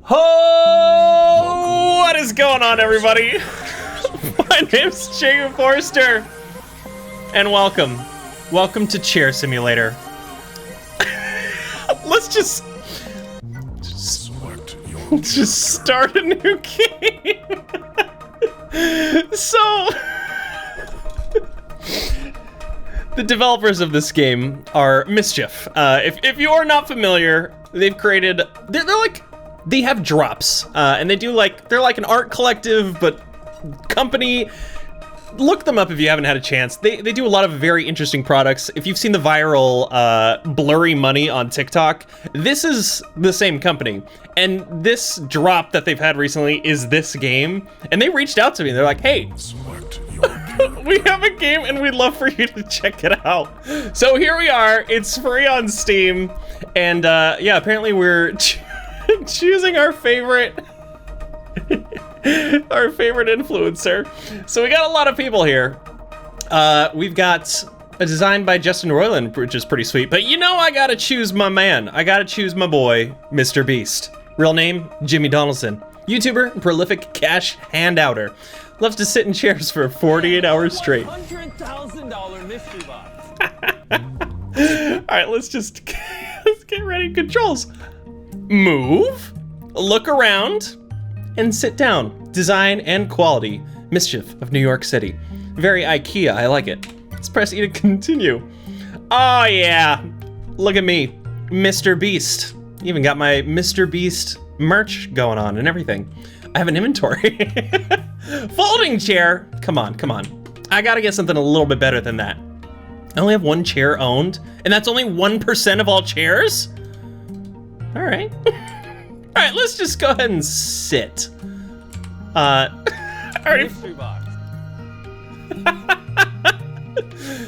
Oh, what is going on, everybody? My name's Jacob Forster, and welcome to Chair Simulator. Let's just start a new game. So, the developers of this game are MSCHF. If you are not familiar, they've created, they have drops, and they're like an art collective, but company. Look them up if you haven't had a chance. They do a lot of very interesting products. If you've seen the viral blurry money on TikTok, this is the same company. And this drop that they've had recently is this game. And they reached out to me. They're like, hey, we have a game and we'd love for you to check it out. So here we are. It's free on Steam. And yeah, apparently we're choosing our favorite influencer. So we got a lot of people here. We've got a design by Justin Roiland, which is pretty sweet. But you know, I gotta choose my man. I gotta choose my boy, Mr. Beast. Real name, Jimmy Donaldson. YouTuber, and prolific cash handouter. Loves to sit in chairs for 48 hours straight. $100,000 mystery box. All right, let's get ready. Controls. Move, look around, and sit down. Design and quality. MSCHF of New York City. Very IKEA, I like it. Let's press E to continue. Oh yeah, look at me, Mr. Beast. Even got my Mr. Beast merch going on and everything. I have an inventory. Folding chair, come on. I gotta get something a little bit better than that. I only have one chair owned, and that's only 1% of all chairs? All right. All right, let's just go ahead and sit. Already. Mystery box.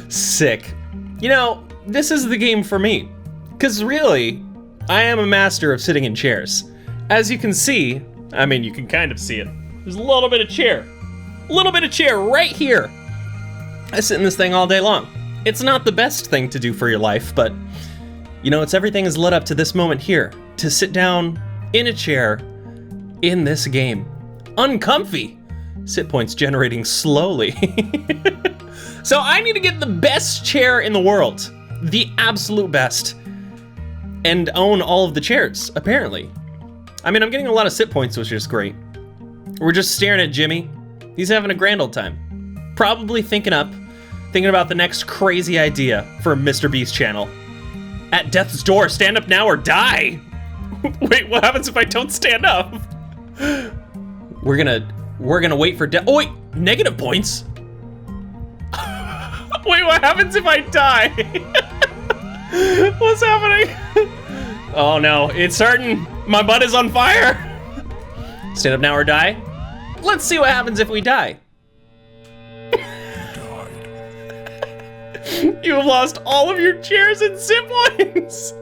Sick. You know, this is the game for me. Because really, I am a master of sitting in chairs. As you can see, I mean, you can kind of see it. There's a little bit of chair. A little bit of chair right here. I sit in this thing all day long. It's not the best thing to do for your life, but you know, everything is led up to this moment here. To sit down in a chair in this game. Uncomfy. Sit points generating slowly. So I need to get the best chair in the world. The absolute best. And own all of the chairs, apparently. I mean, I'm getting a lot of sit points, which is great. We're just staring at Jimmy. He's having a grand old time. Probably thinking about the next crazy idea for Mr. Beast channel. At death's door, stand up now or die. Wait, what happens if I don't stand up? We're gonna wait for death. Oh wait, negative points. Wait, what happens if I die? What's happening? Oh no, it's starting. My butt is on fire. Stand up now or die. Let's see what happens if we die. You have lost all of your chairs and sit points.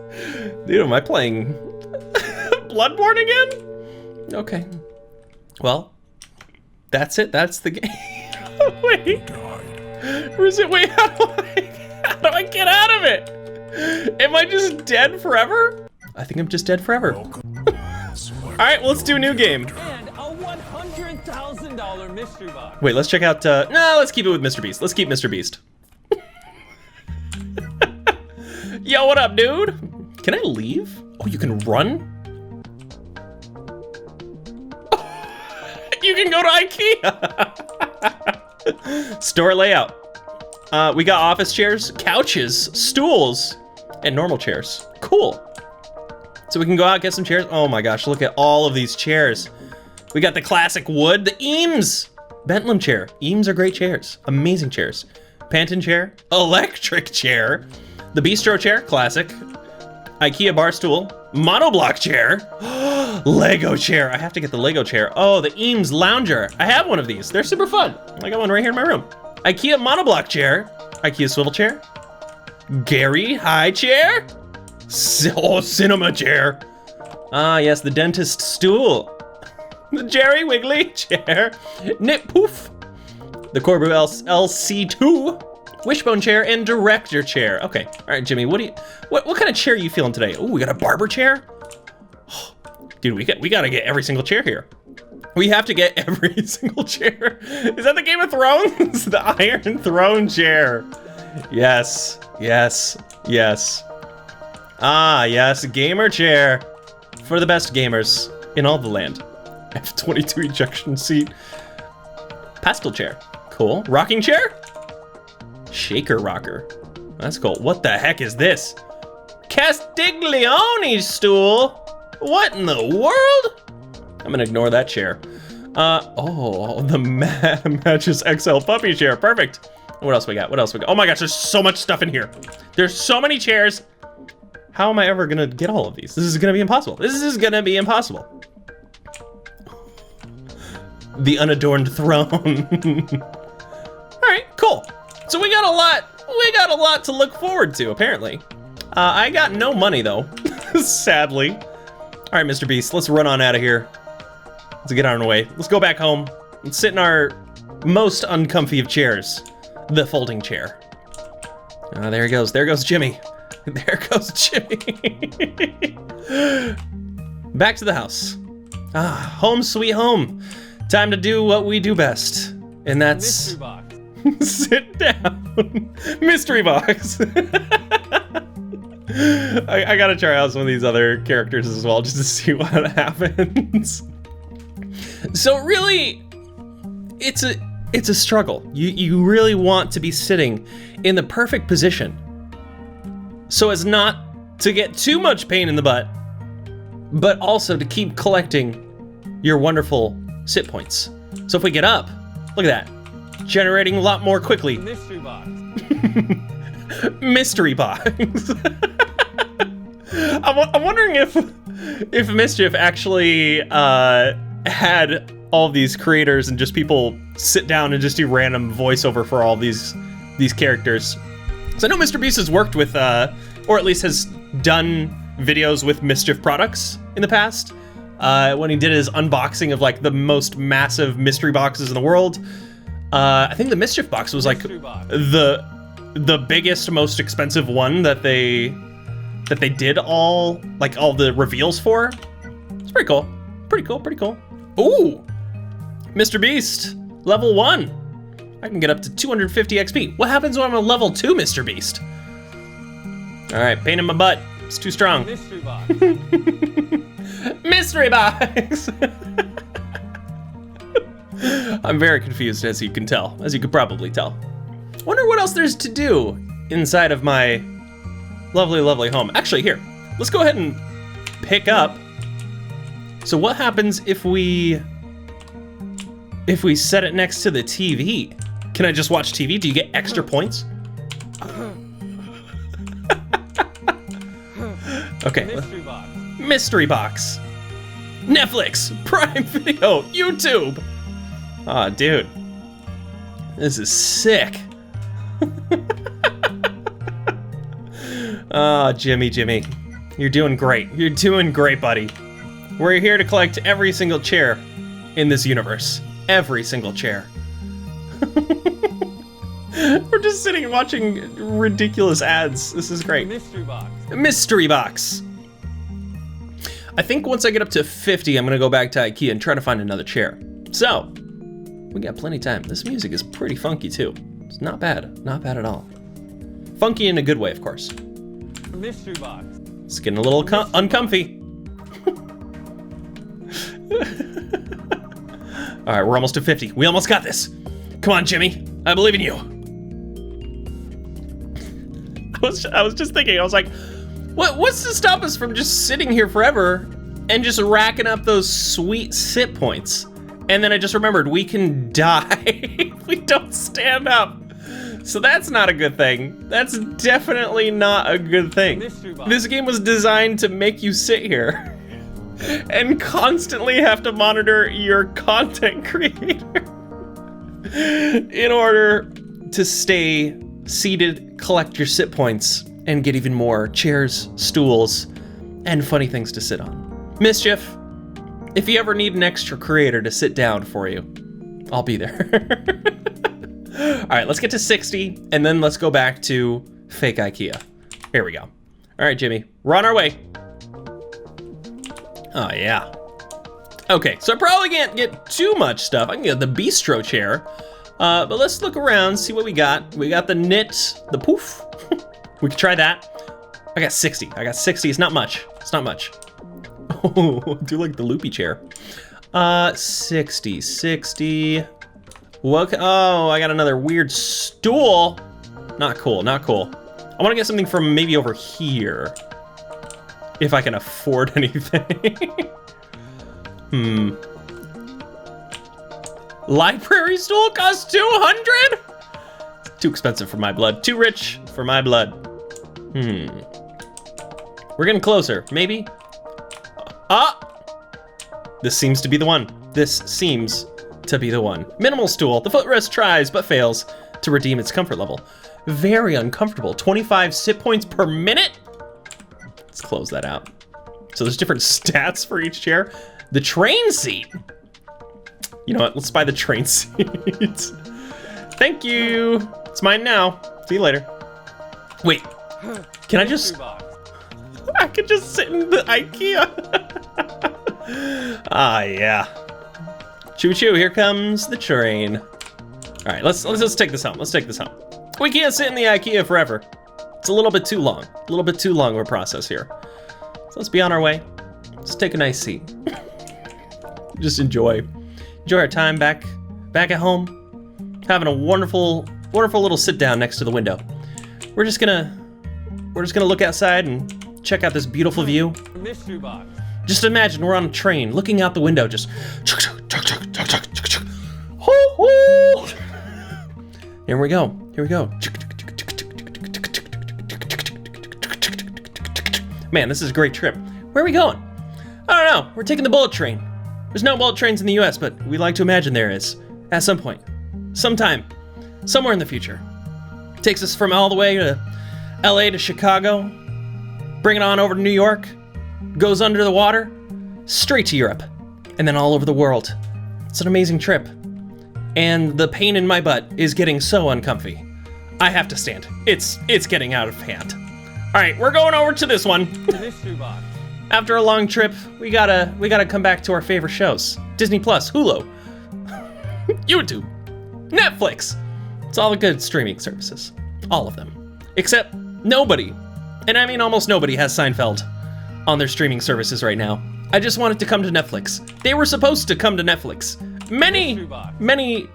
Dude, am I playing Bloodborne again? Okay. Well, that's it. That's the game. Wait. Wait, how do I get out of it? Am I just dead forever? I think I'm just dead forever. All right, let's do a new game. And a $100,000 mystery box. Wait, let's check out, no, let's keep it with Mr. Beast. Let's keep Mr. Beast. Yo, what up, dude? Can I leave? Oh, you can run? You can go to IKEA. Store layout. We got office chairs, couches, stools, and normal chairs. Cool. So we can go out, get some chairs. Oh my gosh, look at all of these chairs. We got the classic wood, the Eames Bentley chair. Eames are great chairs, amazing chairs. Panton chair, electric chair, the Bistro chair, classic. IKEA bar stool, monoblock chair, Lego chair. I have to get the Lego chair. Oh, the Eames lounger. I have one of these. They're super fun. I got one right here in my room. IKEA monoblock chair, IKEA swivel chair, Gary high chair, cinema chair. Ah, yes, the dentist stool, the Jerry Wiggly chair, Nip Poof, the Corbu LC2, wishbone chair, and director chair. Okay, all right, Jimmy, what kind of chair are you feeling today? Oh, we got a barber chair. Dude, we gotta get every single chair here. We have to get every single chair. Is that the Game of Thrones? The Iron Throne chair. Yes, yes, yes. Ah, yes, gamer chair. For the best gamers in all the land. F22 ejection seat. Pastel chair. Cool. Rocking chair? Shaker rocker. That's cool. What the heck is this? Castiglione stool? What in the world? I'm gonna ignore that chair. Oh, the Matches XL puppy chair. Perfect. What else we got? What else we got? Oh my gosh, there's so much stuff in here. There's so many chairs. How am I ever gonna get all of these? This is gonna be impossible. This is gonna be impossible. The unadorned throne. All right, cool. So we got a lot to look forward to, apparently. I got no money though, sadly. All right, Mr. Beast, let's run on out of here. Let's get on our way. Let's go back home and sit in our most uncomfy of chairs, the folding chair. There he goes. There goes Jimmy. There goes Jimmy. Back to the house. Ah, home sweet home. Time to do what we do best, and that's Mystery box. sit down. Mystery box. I gotta try out some of these other characters as well, just to see what happens. So really, it's a struggle. You really want to be sitting in the perfect position so as not to get too much pain in the butt, but also to keep collecting your wonderful sit points. So if we get up, look at that, generating a lot more quickly. Mystery box. Mystery box. I'm wondering if MSCHF actually had all these creators and just people sit down and just do random voiceover for all these characters. So I know Mr. Beast has worked with, or at least has done videos with MSCHF products in the past. When he did his unboxing of like the most massive mystery boxes in the world. I think the MSCHF box was like the biggest, most expensive one that they did all the reveals for. It's pretty cool. Pretty cool, pretty cool. Ooh, Mr. Beast, level 1. I can get up to 250 XP. What happens when I'm a level 2 Mr. Beast? All right, pain in my butt. It's too strong. Mystery box. Mystery box. I'm very confused, as you can tell, as you could probably tell. Wonder what else there's to do inside of my lovely, lovely home. Actually, here, let's go ahead and pick up. So what happens if we set it next to the TV? Can I just watch TV? Do you get extra points? Okay. Mystery box. Mystery box. Netflix, Prime Video, YouTube. Aw, dude. This is sick. Oh, Jimmy. You're doing great. You're doing great, buddy. We're here to collect every single chair in this universe. Every single chair. We're just sitting and watching ridiculous ads. This is great. Mystery box. Mystery box. I think once I get up to 50, I'm gonna go back to IKEA and try to find another chair. So, we got plenty of time. This music is pretty funky too. It's not bad at all. Funky in a good way, of course. Mystery box. It's getting a little uncomfy. All right, we're almost to 50. We almost got this. Come on, Jimmy. I believe in you. I was just thinking, I was like, what's to stop us from just sitting here forever and just racking up those sweet sit points? And then I just remembered we can die if we don't stand up. So that's not a good thing. That's definitely not a good thing. This game was designed to make you sit here and constantly have to monitor your content creator in order to stay seated, collect your sit points, and get even more chairs, stools, and funny things to sit on. MSCHF, if you ever need an extra creator to sit down for you, I'll be there. All right, let's get to 60, and then let's go back to fake IKEA. Here we go. All right, Jimmy, we're on our way. Oh, yeah. Okay, so I probably can't get too much stuff. I can get the bistro chair. But let's look around, see what we got. We got the knit, the poof. We could try that. I got 60. I got 60. It's not much. It's not much. Oh, I do like the loopy chair. 60. What? Oh, I got another weird stool. Not cool, not cool. I want to get something from maybe over here. If I can afford anything. Library stool costs 200? Too expensive for my blood. Too rich for my blood. We're getting closer, maybe? This seems to be the one. This seems to be the one. Minimal stool. The footrest tries but fails to redeem its comfort level. Very uncomfortable. 25 sit points per minute? Let's close that out. So there's different stats for each chair. The train seat. You know what? Let's buy the train seat. Thank you. It's mine now. See you later. Wait, can I just... I could just sit in the IKEA. Ah, yeah. Choo choo, here comes the train. All right, let's take this home. Let's take this home. We can't sit in the IKEA forever. It's a little bit too long. A little bit too long of a process here. So let's be on our way. Let's take a nice seat. Just enjoy our time back at home. Having a wonderful little sit down next to the window. We're just gonna look outside and check out this beautiful view. Mystery box. Just imagine we're on a train, looking out the window, just. Here we go. Here we go. Man, this is a great trip. Where are we going? I don't know. We're taking the bullet train. There's no bullet trains in the US, but we like to imagine there is. At some point. Sometime. Somewhere in the future. Takes us from all the way to LA to Chicago. Bring it on over to New York. Goes under the water. Straight to Europe. And then all over the world. It's an amazing trip. And the pain in my butt is getting so uncomfy. I have to stand. It's getting out of hand. All right, we're going over to this one. Mystery box. After a long trip, we gotta come back to our favorite shows. Disney Plus, Hulu, YouTube, Netflix. It's all the good streaming services. All of them. Except nobody, and I mean almost nobody, has Seinfeld on their streaming services right now. I just want it to come to Netflix. They were supposed to come to Netflix many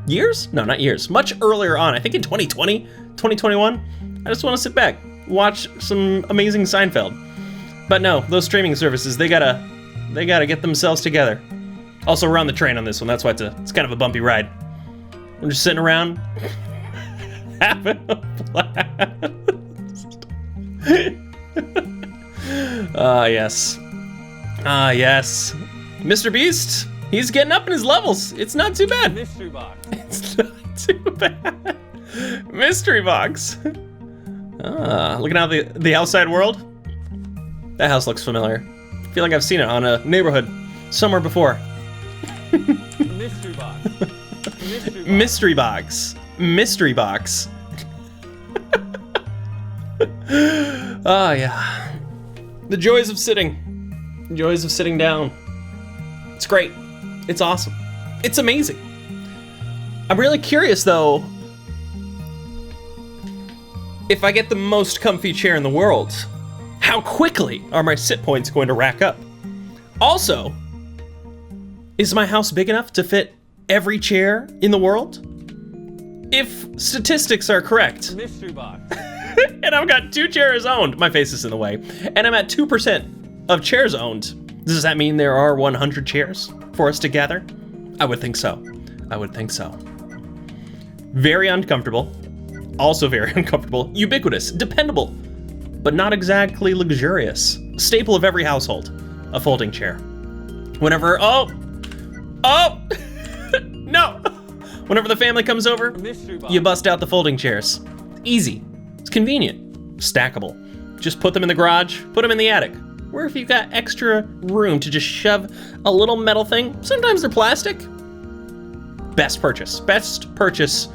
years? No, not years. Much earlier on. I think in 2020, 2021. I just want to sit back, watch some amazing Seinfeld. But no, those streaming services, they gotta get themselves together. Also, we're on the train on this one. That's why it's kind of a bumpy ride. We're just sitting around, having a blast. Yes. Yes. Mr. Beast, he's getting up in his levels. It's not too bad. Mystery box. It's not too bad. Mystery box. Looking out the outside world. That house looks familiar. I feel like I've seen it on a neighborhood somewhere before. Mystery box. Mystery box. Mystery box. Oh, yeah. The joys of sitting. The joys of sitting down. It's great. It's awesome. It's amazing. I'm really curious, though, if I get the most comfy chair in the world, how quickly are my sit points going to rack up? Also, is my house big enough to fit every chair in the world? If statistics are correct, Mystery box. and I've got 2 chairs owned, my face is in the way, and I'm at 2% of chairs owned, does that mean there are 100 chairs for us to gather? I would think so. I would think so. Very uncomfortable. Also very uncomfortable. Ubiquitous. Dependable. But not exactly luxurious. Staple of every household. A folding chair. Whenever... Oh! No! Whenever the family comes over, Mystery box. you bust out the folding chairs. Easy. It's convenient. Stackable. Just put them in the garage, put them in the attic. Or if you've got extra room to just shove a little metal thing, sometimes they're plastic. Best purchase. Best purchase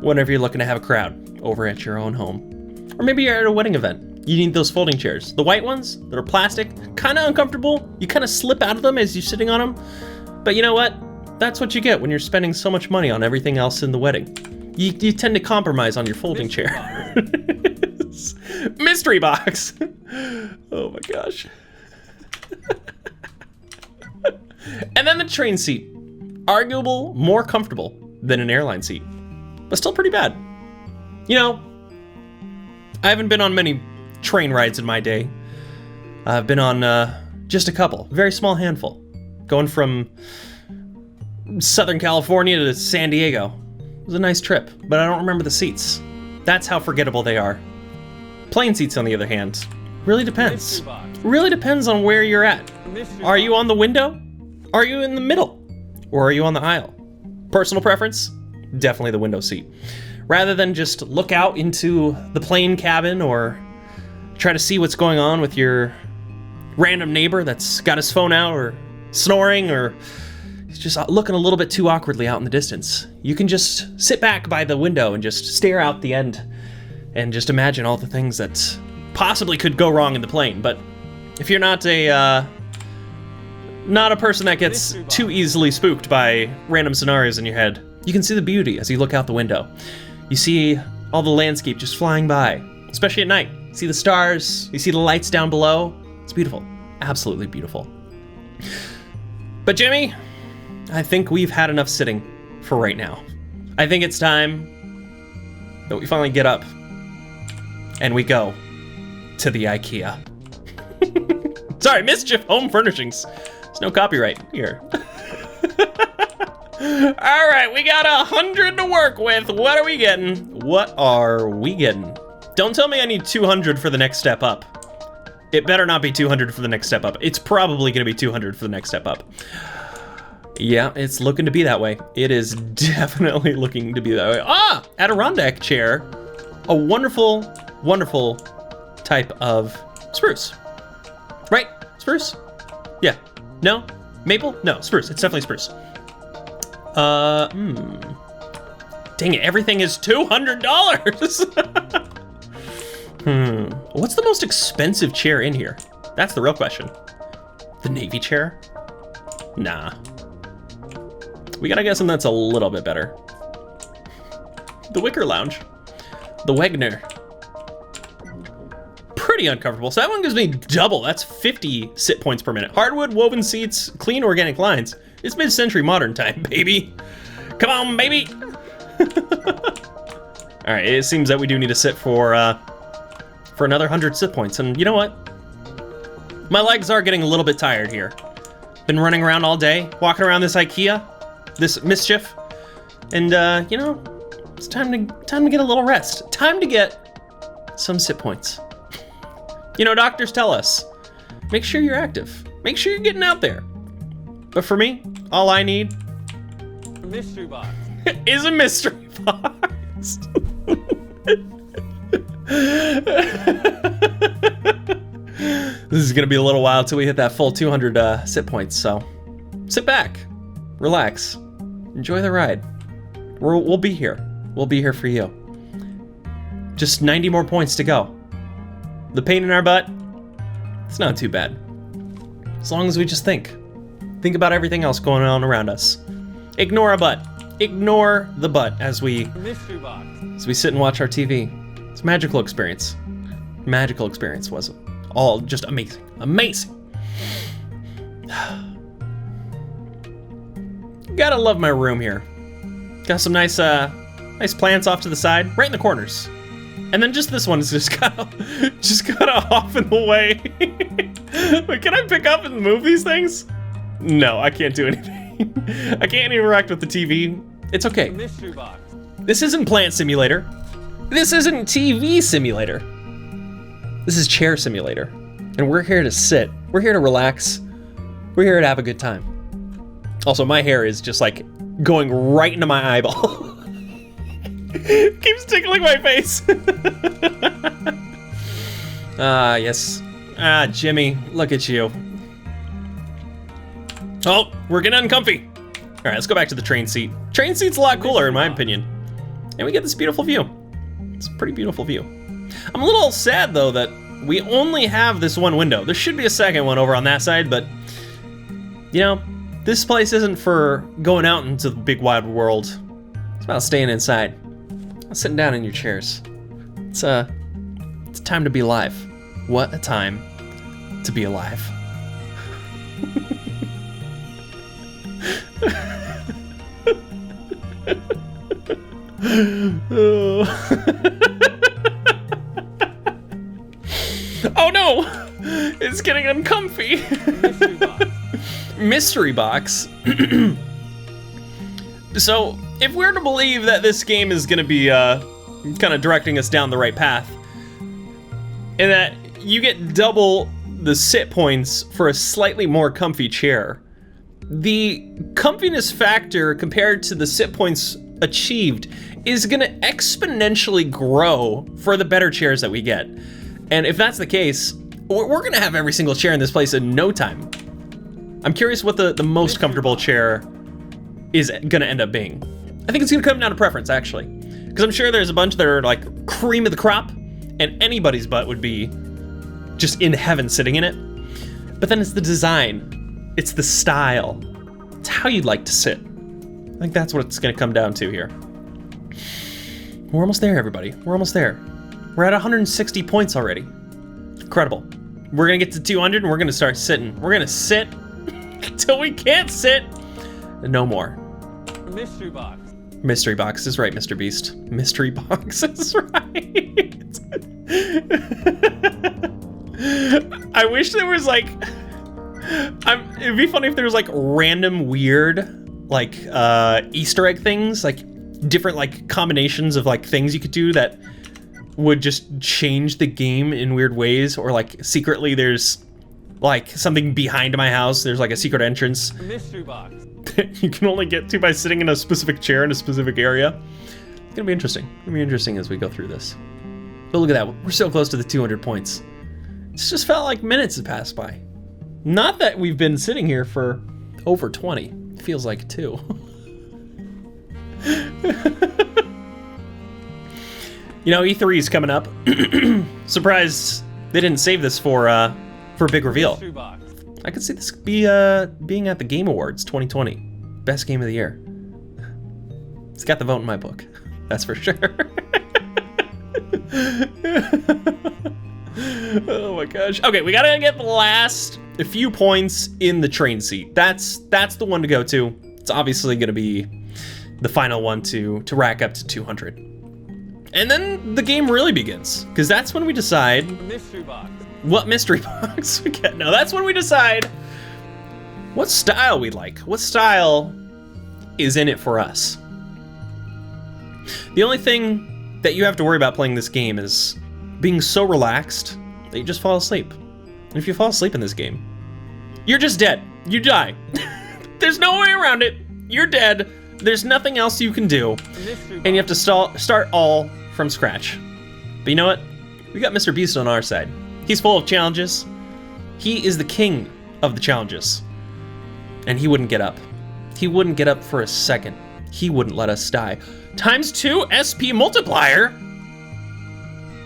whenever you're looking to have a crowd over at your own home. Or maybe you're at a wedding event You need those folding chairs. The white ones that are plastic, kind of uncomfortable. You kind of slip out of them as you're sitting on them. But you know what? That's what you get when you're spending so much money on everything else in the wedding. You tend to compromise on your folding chair. Mystery box. Oh my gosh. And then the train seat. Arguable, more comfortable than an airline seat, but still pretty bad. You know, I haven't been on many train rides in my day. I've been on just a couple, very small handful. Going from Southern California to San Diego. It was a nice trip, but I don't remember the seats. That's how forgettable they are. Plane seats, on the other hand, really depends. Really depends on where you're at. Are you on the window? Are you in the middle? Or are you on the aisle? Personal preference? Definitely the window seat. Rather than just look out into the plane cabin or try to see what's going on with your random neighbor that's got his phone out or snoring or he's just looking a little bit too awkwardly out in the distance. You can just sit back by the window and just stare out the end and just imagine all the things that possibly could go wrong in the plane. But if you're not a person that gets too easily spooked by random scenarios in your head, you can see the beauty as you look out the window. You see all the landscape just flying by, especially at night. You see the stars, you see the lights down below. It's beautiful, absolutely beautiful. But Jimmy, I think we've had enough sitting for right now. I think it's time that we finally get up and we go to the IKEA. Sorry, MSCHF Home Furnishings. There's no copyright here. All right, we got 100 to work with. What are we getting? What are we getting? Don't tell me I need 200 for the next step up. It better not be 200 for the next step up. It's probably gonna be 200 for the next step up. Yeah, it's looking to be that way. It is definitely looking to be that way. Ah, Adirondack Chair. A wonderful, wonderful type of spruce. Right, spruce? Yeah, no? Maple? No, spruce, it's definitely spruce. Dang it, everything is $200. What's the most expensive chair in here? That's the real question. The Navy chair? Nah. We gotta guess that's a little bit better. The Wicker Lounge. The Wegner. Pretty uncomfortable. So that one gives me double. That's 50 sit points per minute. Hardwood, woven seats, clean organic lines. It's mid-century modern time, baby. Come on, baby. All right, it seems that we do need to sit for another 100 sit points. And you know what? My legs are getting a little bit tired here. Been running around all day, walking around this IKEA, this MSCHF, and you know, it's time to get a little rest. Time to get some sit points. You know, doctors tell us, make sure you're active. Make sure you're getting out there. But for me, all I need Mystery box. is a mystery box. This is gonna be a little while till we hit that full 200 sit points, so sit back, relax, enjoy the ride. We'll be here. We'll be here for you. Just 90 more points to go. The pain in our butt, it's not too bad. As long as we just think about everything else going on around us. Ignore our butt. Ignore the butt as we sit and watch our TV. It's a magical experience. Magical experience was it? All just amazing. Amazing. Gotta love my room here. Got some nice plants off to the side, right in the corners. And then just this one is just kind of off in the way. Wait, can I pick up and move these things? No, I can't do anything. I can't interact with the TV. It's okay. Mystery box. This isn't Plant Simulator. This isn't TV Simulator. This is Chair Simulator. And we're here to sit. We're here to relax. We're here to have a good time. Also, my hair is just like going right into my eyeball. Keeps tickling my face. Yes. Jimmy, look at you. Oh, we're getting uncomfy. All right, let's go back to the train seat. Train seat's a lot cooler in my opinion. And we get this beautiful view. It's a pretty beautiful view. I'm a little sad though that we only have this one window. There should be a second one over on that side, but you know, this place isn't for going out into the big wide world. It's about staying inside, sitting down in your chairs. It's a time to be alive. What a time to be alive. Oh no! It's getting uncomfy. Mystery box. So, if we're to believe that this game is gonna be kind of directing us down the right path, and that you get double the sit points for a slightly more comfy chair, the comfiness factor compared to the sit points achieved is gonna exponentially grow for the better chairs that we get. And if that's the case, we're gonna have every single chair in this place in no time. I'm curious what the most comfortable chair is gonna end up being. I think it's gonna come down to preference, actually. Because I'm sure there's a bunch that are like cream of the crop, and anybody's butt would be just in heaven sitting in it. But then it's the design, it's the style, it's how you'd like to sit. I think that's what it's gonna come down to here. We're almost there, everybody. We're almost there. We're at 160 points already. Incredible. We're gonna get to 200 and we're gonna start sitting. We're gonna sit until we can't sit no more. Mystery box. Mystery box is right, Mr. Beast. Mystery box is right. I wish there was like, it'd be funny if there was like random weird, like Easter egg things, like different like combinations of like things you could do that would just change the game in weird ways, or like secretly there's like something behind my house, there's like a secret entrance. Mystery box. You can only get to by sitting in a specific chair in a specific area. It's gonna be interesting. It's gonna be interesting as we go through this. But look at that, we're so close to the 200 points. It's just felt like minutes have passed by. Not that we've been sitting here for over 20. It feels like 2. You know, E3 is coming up. Surprised they didn't save this for a big reveal. Mystery box. I could see this be being at the Game Awards 2020. Best game of the year. It's got the vote in my book. That's for sure. Oh my gosh. Okay, we gotta get the last few points in the train seat. That's the one to go to. It's obviously gonna be the final one to rack up to 200. And then the game really begins, because that's when we decide Mystery box. what mystery box we get. No, that's when we decide what style we like. What style is in it for us. The only thing that you have to worry about playing this game is being so relaxed that you just fall asleep. And if you fall asleep in this game, you're just dead. You die. There's no way around it. You're dead. There's nothing else you can do. And you have to start all from scratch. But you know what? We got Mr. Beast on our side. He's full of challenges. He is the king of the challenges. And he wouldn't get up. He wouldn't get up for a second. He wouldn't let us die. ×2 SP multiplier?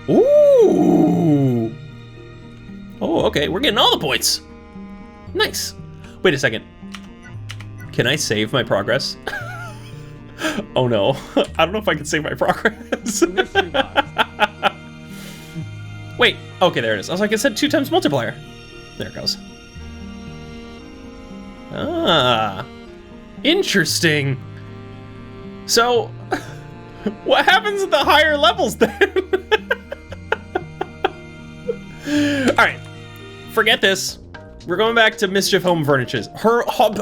Ooh. Oh, okay, we're getting all the points. Nice. Wait a second. Can I save my progress? Oh no, I don't know if I can save my progress. Wait, okay, there it is. I was like, it said 2 times multiplier. There it goes. Ah, interesting. So, what happens at the higher levels then? All right, forget this. We're going back to MSCHF Home Furnishings. Home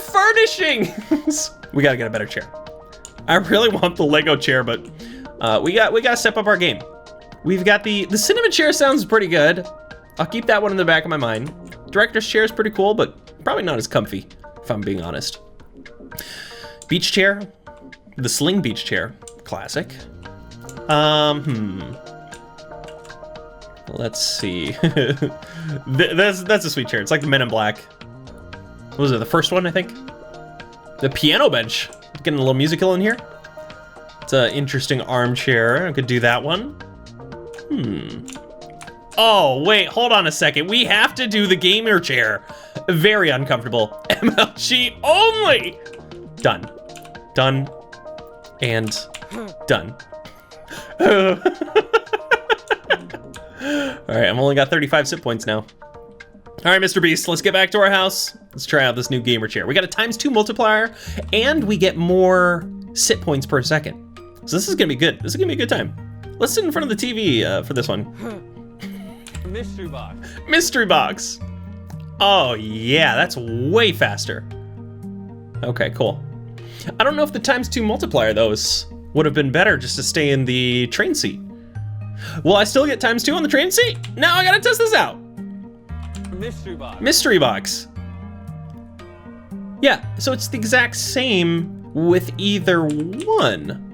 furnishings. We gotta get a better chair. I really want the Lego chair, but we gotta step up our game. We've got the cinnamon chair sounds pretty good. I'll keep that one in the back of my mind. Director's chair is pretty cool, but probably not as comfy, if I'm being honest. Beach chair, the sling beach chair, classic. Let's see. That's a sweet chair. It's like the Men in Black. What was it, the first one, I think? The piano bench. Getting a little musical in here. It's an interesting armchair. I could do that one. Oh, wait, hold on a second. We have to do the gamer chair. Very uncomfortable. MLG only. Done. Done. And done. All right, I've only got 35 sit points now. All right, Mr. Beast, let's get back to our house. Let's try out this new gamer chair. We got a ×2 multiplier, and we get more sit points per second. So this is gonna be good. This is gonna be a good time. Let's sit in front of the TV for this one. Mystery box. Mystery box. Oh yeah, that's way faster. Okay, cool. I don't know if the ×2 multiplier though would have been better just to stay in the train seat. Will I still get ×2 on the train seat? Now I gotta test this out. Mystery box. Mystery box. Yeah, so it's the exact same with either one.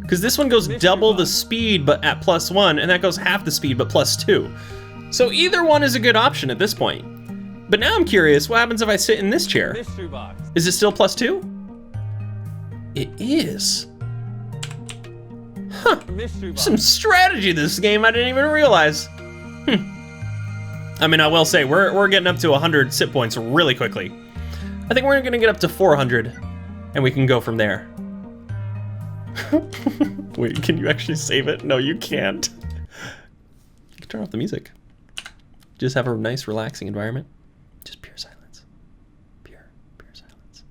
Because this one goes double the speed but at +1, and that goes half the speed but +2. So either one is a good option at this point. But now I'm curious, what happens if I sit in this chair? Mystery box. Is it still +2? It is. Huh. Mystery box. Some strategy to this game I didn't even realize. I mean, I will say, we're getting up to 100 sit points really quickly. I think we're gonna get up to 400, and we can go from there. Wait, can you actually save it? No, you can't. You can turn off the music. Just have a nice, relaxing environment. Just pure silence. Pure silence.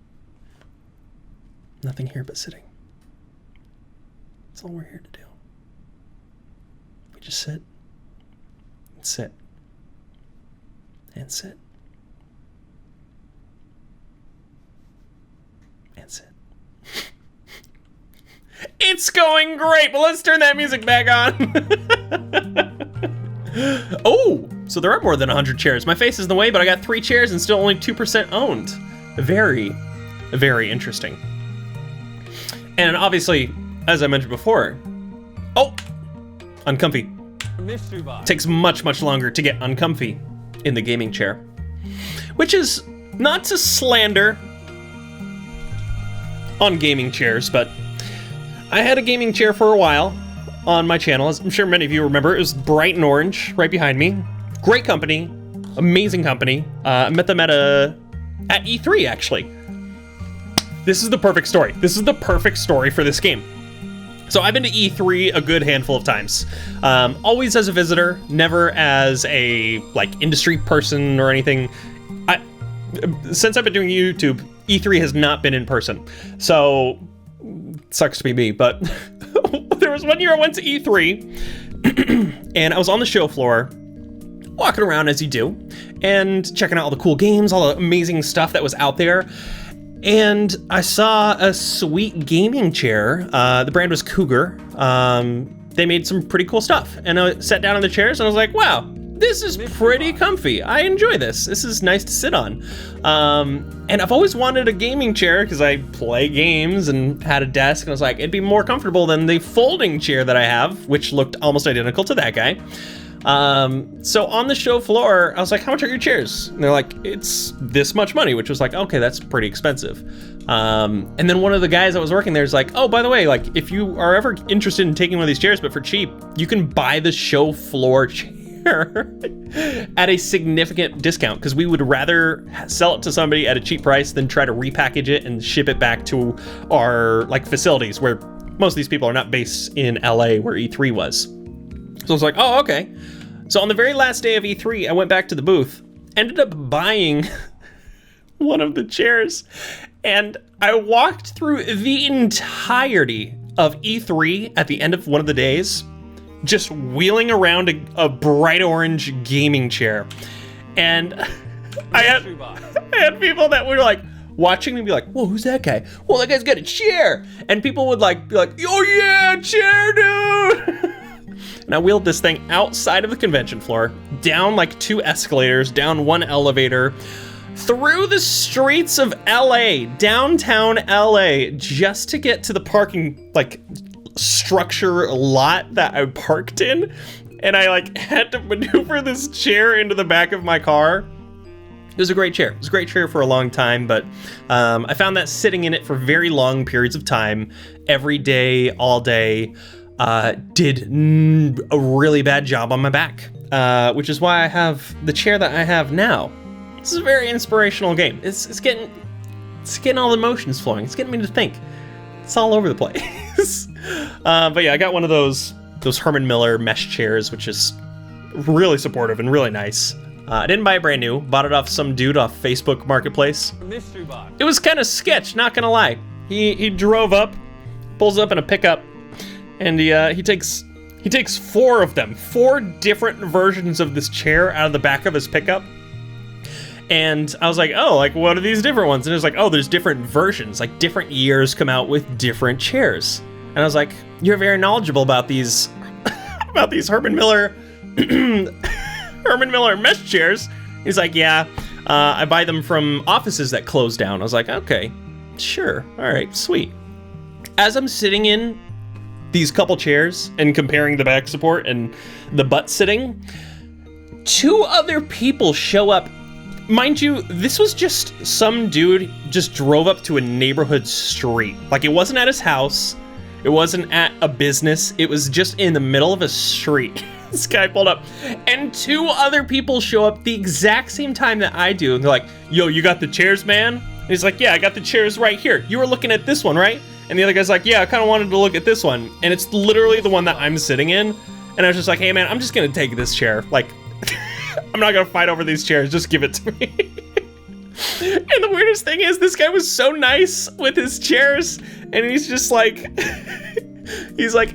Nothing here but sitting. That's all we're here to do. We just sit, and sit, and sit, and sit. It's going great, but let's turn that music back on. Oh, so there are more than 100 chairs. My face is in the way, but I got 3 chairs and still only 2% owned. Very, very interesting. And obviously, as I mentioned before, oh, uncomfy. Mystery box. Takes much, much longer to get uncomfy in the gaming chair. Which is not to slander on gaming chairs, but I had a gaming chair for a while on my channel. As I'm sure many of you remember, it was bright and orange right behind me. Great company, amazing company. I met them at E3 actually. This is the perfect story. This is the perfect story for this game. So I've been to E3 a good handful of times. Always as a visitor, never as a industry person or anything. Since I've been doing YouTube, E3 has not been in person. So sucks to be me, but there was one year I went to E3 and I was on the show floor, walking around as you do, and checking out all the cool games, all the amazing stuff that was out there. And I saw a sweet gaming chair. The brand was Cougar. They made some pretty cool stuff. And I sat down in the chairs and I was like, wow, this is pretty comfy. I enjoy this. This is nice to sit on. And I've always wanted a gaming chair because I play games and had a desk, and I was like, it'd be more comfortable than the folding chair that I have, which looked almost identical to that guy. So on the show floor, I was like, how much are your chairs? And they're like, it's this much money, which was like, okay, that's pretty expensive. And then one of the guys that was working there is like, oh, by the way, if you are ever interested in taking one of these chairs, but for cheap, you can buy the show floor chair at a significant discount, because we would rather sell it to somebody at a cheap price than try to repackage it and ship it back to our facilities, where most of these people are not based in LA where E3 was. So I was like, oh, okay. So on the very last day of E3, I went back to the booth, ended up buying one of the chairs, and I walked through the entirety of E3 at the end of one of the days, just wheeling around a bright orange gaming chair. And I had people that were watching me be like, whoa, who's that guy? Well, that guy's got a chair. And people would be like, oh yeah, chair, dude. And I wheeled this thing outside of the convention floor, down 2 escalators, down 1 elevator, through the streets of LA, downtown LA, just to get to the parking structure lot that I parked in. And I had to maneuver this chair into the back of my car. It was a great chair. It was a great chair for a long time, but I found that sitting in it for very long periods of time, every day, all day, did a really bad job on my back, which is why I have the chair that I have now. This is a very inspirational game. It's getting all the emotions flowing. It's getting me to think. It's all over the place. But yeah, I got one of those Herman Miller mesh chairs, which is really supportive and really nice. I didn't buy it brand new. Bought it off some dude off Facebook Marketplace. Mystery box. It was kind of sketch, not gonna lie. He drove up, pulls up in a pickup, and he takes 4 of them, 4 different versions of this chair out of the back of his pickup. And I was like, oh, like what are these different ones? And it was like, oh, there's different versions, like different years come out with different chairs. And I was like, you're very knowledgeable about these about these Herman Miller mesh chairs. He's like, yeah, I buy them from offices that close down. I was like, okay, sure, all right, sweet. As I'm sitting in these couple chairs and comparing the back support and the butt sitting, 2 other people show up. Mind you, this was just some dude just drove up to a neighborhood street. Like, it wasn't at his house. It wasn't at a business. It was just in the middle of a street. This guy pulled up, and 2 other people show up the exact same time that I do. And they're like, yo, you got the chairs, man? And he's like, yeah, I got the chairs right here. You were looking at this one, right? And the other guy's like, yeah, I kind of wanted to look at this one. And it's literally the one that I'm sitting in. And I was just like, hey, man, I'm just going to take this chair. Like, I'm not going to fight over these chairs. Just give it to me. And the weirdest thing is, this guy was so nice with his chairs. And he's just like, he's like,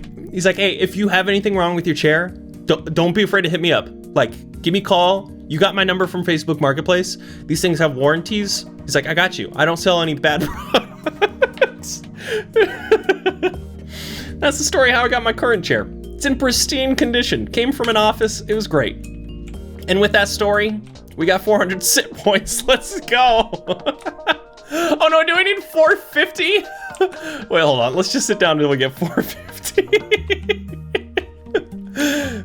hey, if you have anything wrong with your chair, don't be afraid to hit me up. Like, give me a call. You got my number from Facebook Marketplace. These things have warranties. He's like, I got you. I don't sell any bad products. That's the story how I got my current chair. It's in pristine condition. Came from an office. It was great. And with that story, we got 400 sit points. Let's go. Oh no, do I need 450? Wait, hold on. Let's just sit down until we get 450.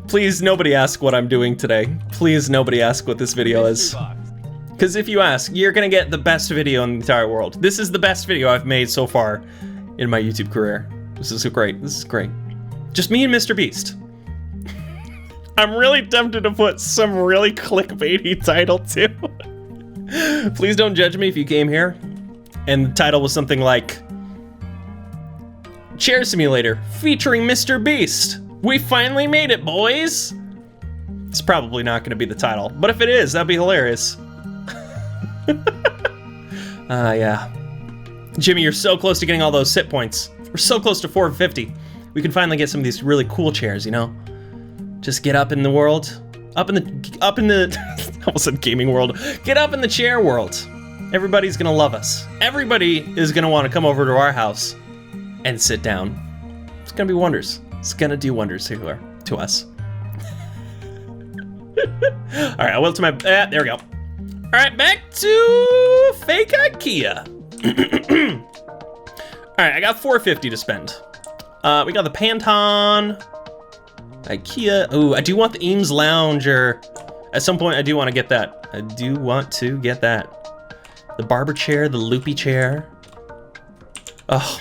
Please, nobody ask what I'm doing today. Please, nobody ask what this video is. Because if you ask, you're gonna get the best video in the entire world. This is the best video I've made so far in my YouTube career. This is great. This is great. Just me and Mr. Beast. I'm really tempted to put some really clickbaity title too. Please don't judge me if you came here and the title was something like Chair Simulator featuring Mr. Beast. We finally made it, boys. It's probably not going to be the title, but if it is, that'd be hilarious. Yeah. Jimmy, you're so close to getting all those sit points. We're so close to 450. We can finally get some of these really cool chairs, you know? Just get up in the world. Up in the, I almost said gaming world. Get up in the chair world. Everybody's gonna love us. Everybody is gonna want to come over to our house and sit down. It's gonna be wonders. It's gonna do wonders to us. All right, I will to my, there we go. All right, back to fake IKEA. All right, I got 450 to spend. We got the Panton, IKEA. Ooh, I do want the Eames Lounger. At some point, I do want to get that. I do want to get that. The barber chair, the loopy chair. Oh,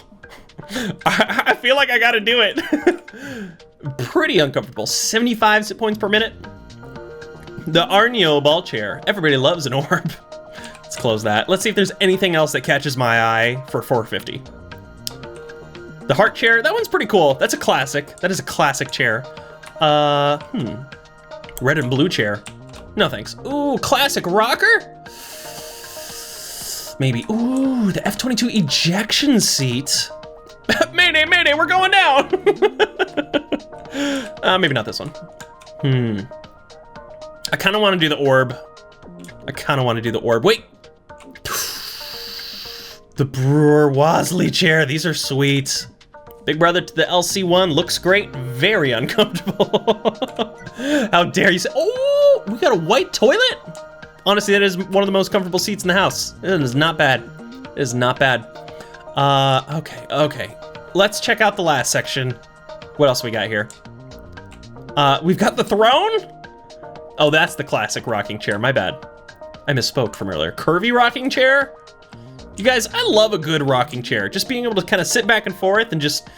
I feel like I gotta do it. Pretty uncomfortable. 75 sit points per minute. The Arnio ball chair. Everybody loves an orb. Let's close that. Let's see if there's anything else that catches my eye for 450. The heart chair, that one's pretty cool. That's a classic. That is a classic chair. Red and blue chair. No thanks. Ooh, classic rocker? Maybe. Ooh, the F-22 ejection seat. Mayday, mayday, we're going down. Maybe not this one. I kind of want to do the orb. Wait. The Brewer Wasley chair. These are sweet. Big brother to the LC1 looks great. Very uncomfortable. How dare you say, oh, we got a white toilet? Honestly, that is one of the most comfortable seats in the house. It is not bad. It is not bad. Okay. Let's check out the last section. What else we got here? We've got the throne. Oh, that's the classic rocking chair. My bad. I misspoke from earlier. Curvy rocking chair. You guys, I love a good rocking chair. Just being able to kind of sit back and forth and just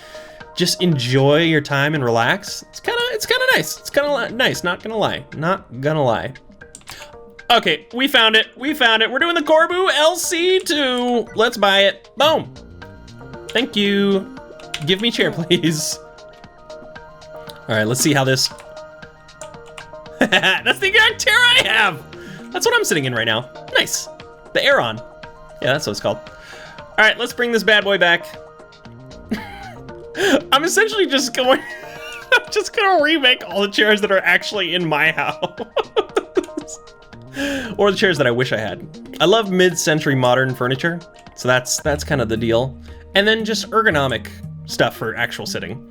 just enjoy your time and relax. It's kind of nice. It's kind of nice, not gonna lie. Okay, we found it. We're doing the Corbu LC2. Let's buy it. Boom. Thank you. Give me chair, please. All right, let's see how this. That's the exact chair I have. That's what I'm sitting in right now. Nice. The Aeron. Yeah, that's what it's called. All right, let's bring this bad boy back. I'm essentially just going. I'm just gonna remake all the chairs that are actually in my house. Or the chairs that I wish I had. I love mid-century modern furniture, so that's kind of the deal. And then just ergonomic stuff for actual sitting.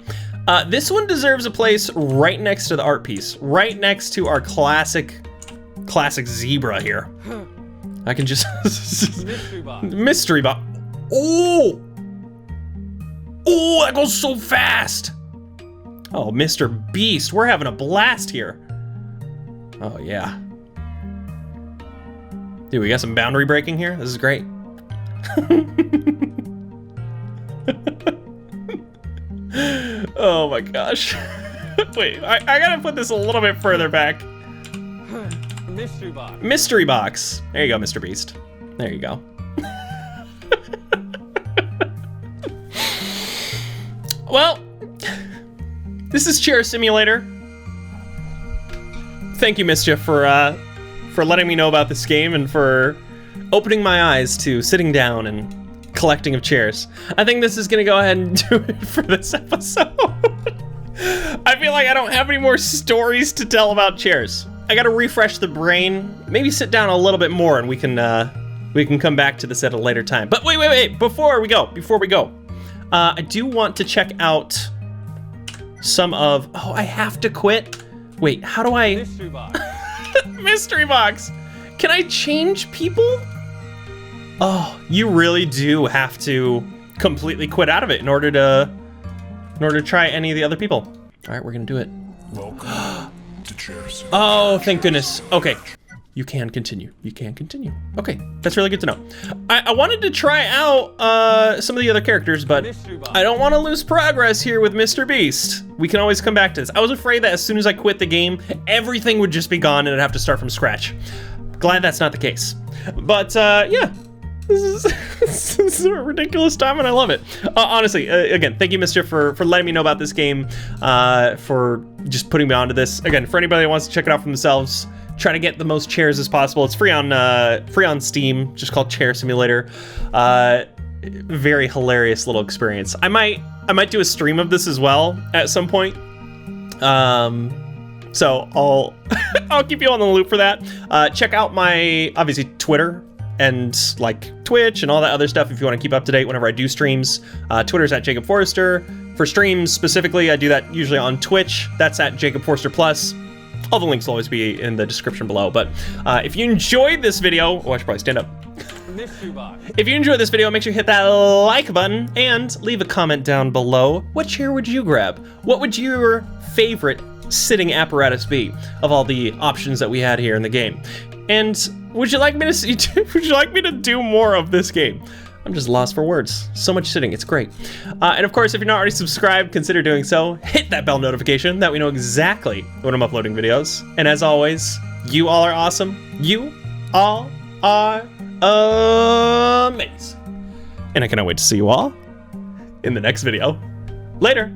This one deserves a place right next to the art piece, right next to our classic zebra here. I can just mystery box. Oh, that goes so fast. Oh, Mr. Beast, we're having a blast here. Oh yeah. Dude, we got some boundary breaking here. This is great. Oh my gosh. Wait, I gotta put this a little bit further back. Mystery box. Mystery box. There you go, Mr. Beast. There you go. Well, this is Chair Simulator. Thank you, MSCHF, for letting me know about this game and for opening my eyes to sitting down and collecting of chairs. I think this is gonna go ahead and do it for this episode. I feel like I don't have any more stories to tell about chairs. I gotta refresh the brain, maybe sit down a little bit more, and we can come back to this at a later time. But wait, before we go, I do want to check out some of, oh, I have to quit. Wait, how do I? Mystery box. Mystery box. Can I change people? Oh, you really do have to completely quit out of it in order to try any of the other people. All right, we're gonna do it. Welcome to Chairs. Oh, thank goodness. Okay, you can continue. Okay, that's really good to know. I wanted to try out some of the other characters, but I don't want to lose progress here with Mr. Beast. We can always come back to this. I was afraid that as soon as I quit the game, everything would just be gone and I'd have to start from scratch. Glad that's not the case. But yeah, this is a ridiculous time and I love it. Honestly, again, thank you, MSCHF, for letting me know about this game, for just putting me onto this. Again, for anybody that wants to check it out for themselves, try to get the most chairs as possible. It's free on Steam, just called Chair Simulator. Very hilarious little experience. I might do a stream of this as well at some point. So I'll keep you on the loop for that. Check out my, obviously, Twitter and like Twitch and all that other stuff if you want to keep up to date whenever I do streams. Twitter's at Jacob Forster. For streams specifically, I do that usually on Twitch. That's at Jacob Forster Plus. All the links will always be in the description below. But if you enjoyed this video, oh, I should probably stand up. Mystery box. If you enjoyed this video, make sure you hit that like button and leave a comment down below. What chair would you grab? What would your favorite sitting apparatus be of all the options that we had here in the game? And would you like me to do more of this game? I'm just lost for words. So much sitting, it's great. And of course, if you're not already subscribed, consider doing so. Hit that bell notification, that we know exactly when I'm uploading videos. And as always, you all are awesome. You all are amazing. And I cannot wait to see you all in the next video. Later.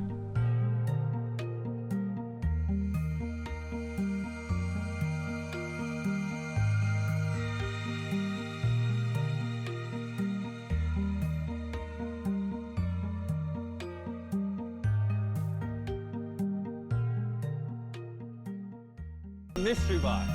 Mystery box.